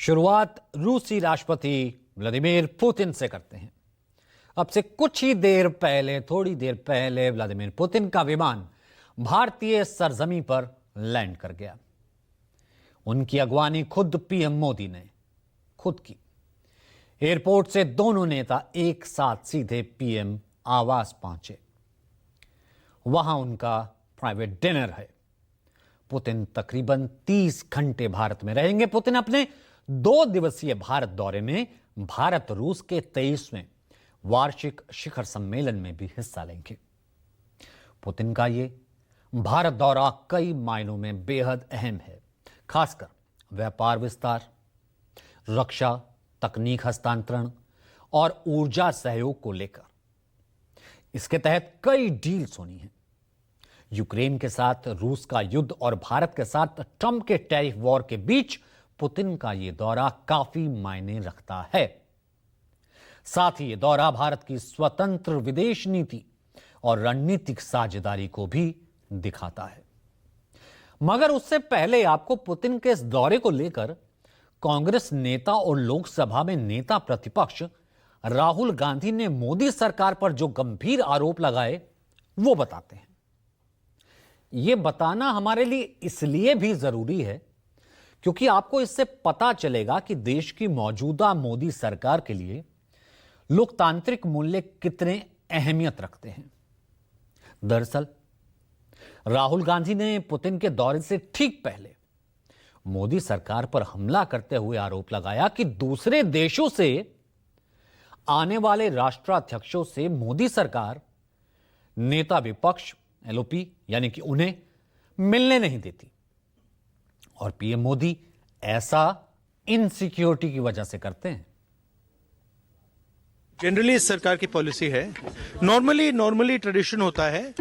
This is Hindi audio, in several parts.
शुरुआत रूसी राष्ट्रपति व्लादिमीर पुतिन से करते हैं। अब से कुछ ही देर पहले, थोड़ी देर पहले व्लादिमीर पुतिन का विमान भारतीय सरजमी पर लैंड कर गया। उनकी अगवानी खुद पीएम मोदी ने खुद की। एयरपोर्ट से दोनों नेता एक साथ सीधे पीएम आवास पहुंचे। वहां उनका प्राइवेट डिनर है। पुतिन तकरीबन 30 घंटे भारत में रहेंगे। पुतिन अपने 2 दिवसीय भारत दौरे में भारत रूस के 23वें वार्षिक शिखर सम्मेलन में भी हिस्सा लेंगे। पुतिन का ये भारत दौरा कई मायनों में बेहद अहम है, खासकर व्यापार विस्तार, रक्षा, तकनीक हस्तांतरण और ऊर्जा सहयोग को लेकर। इसके तहत कई डील्स होनी है। यूक्रेन के साथ रूस का युद्ध और भारत के साथ ट्रंप के टैरिफ वॉर के बीच पुतिन का यह दौरा काफी मायने रखता है। साथ ही यह दौरा भारत की स्वतंत्र विदेश नीति और रणनीतिक साझेदारी को भी दिखाता है। मगर उससे पहले आपको पुतिन के इस दौरे को लेकर कांग्रेस नेता और लोकसभा में नेता प्रतिपक्ष राहुल गांधी ने मोदी सरकार पर जो गंभीर आरोप लगाए वो बताते हैं। यह बताना हमारे लिए इसलिए भी जरूरी है क्योंकि आपको इससे पता चलेगा कि देश की मौजूदा मोदी सरकार के लिए लोकतांत्रिक मूल्य कितने अहमियत रखते हैं। दरअसल राहुल गांधी ने पुतिन के दौरे से ठीक पहले मोदी सरकार पर हमला करते हुए आरोप लगाया कि दूसरे देशों से आने वाले राष्ट्राध्यक्षों से मोदी सरकार नेता विपक्ष एलओपी यानी कि उन्हें मिलने नहीं देती और पीएम मोदी ऐसा इनसिक्योरिटी की वजह से करते हैं। जनरली इस सरकार की पॉलिसी है, नॉर्मली ट्रेडिशन होता है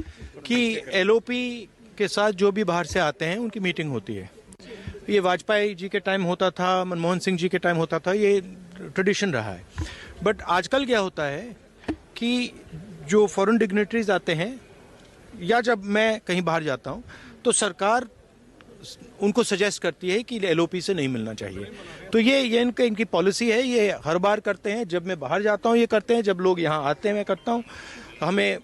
कि एलओपी के साथ जो भी बाहर से आते हैं उनकी मीटिंग होती है। ये वाजपेयी जी के टाइम होता था, मनमोहन सिंह जी के टाइम होता था, ये ट्रेडिशन रहा है। बट आजकल क्या होता है कि जो फॉरेन डिग्नेटरीज आते हैं या जब मैं कहीं बाहर जाता हूं तो सरकार उनको सजेस्ट करती है कि एलओपी से नहीं मिलना चाहिए। तो ये इनकी पॉलिसी है। ये हर बार करते हैं। जब मैं बाहर जाता हूं ये करते हैं, जब लोग यहाँ आते हैं मैं करता हूं। हमें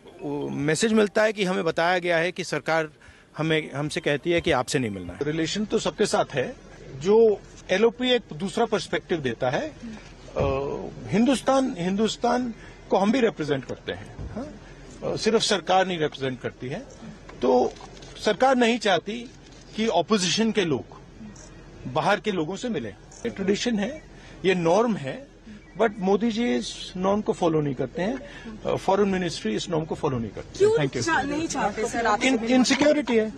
मैसेज मिलता है कि हमें बताया गया है कि सरकार हमसे कहती है कि आपसे नहीं मिलना। रिलेशन तो सबके साथ है। जो एलओपी एक दूसरा पर्सपेक्टिव देता है। हिंदुस्तान को हम भी रिप्रेजेंट करते हैं। सिर्फ सरकार नहीं रिप्रेजेंट करती है। तो सरकार नहीं चाहती कि ऑपोजिशन के लोग बाहर के लोगों से मिले। ये ट्रेडिशन है, ये नॉर्म है। बट मोदी जी इस नॉर्म को फॉलो नहीं करते हैं। फॉरेन मिनिस्ट्री इस नॉर्म को फॉलो नहीं करती। क्यों नहीं चाहते सर आप? इनसिक्योरिटी है।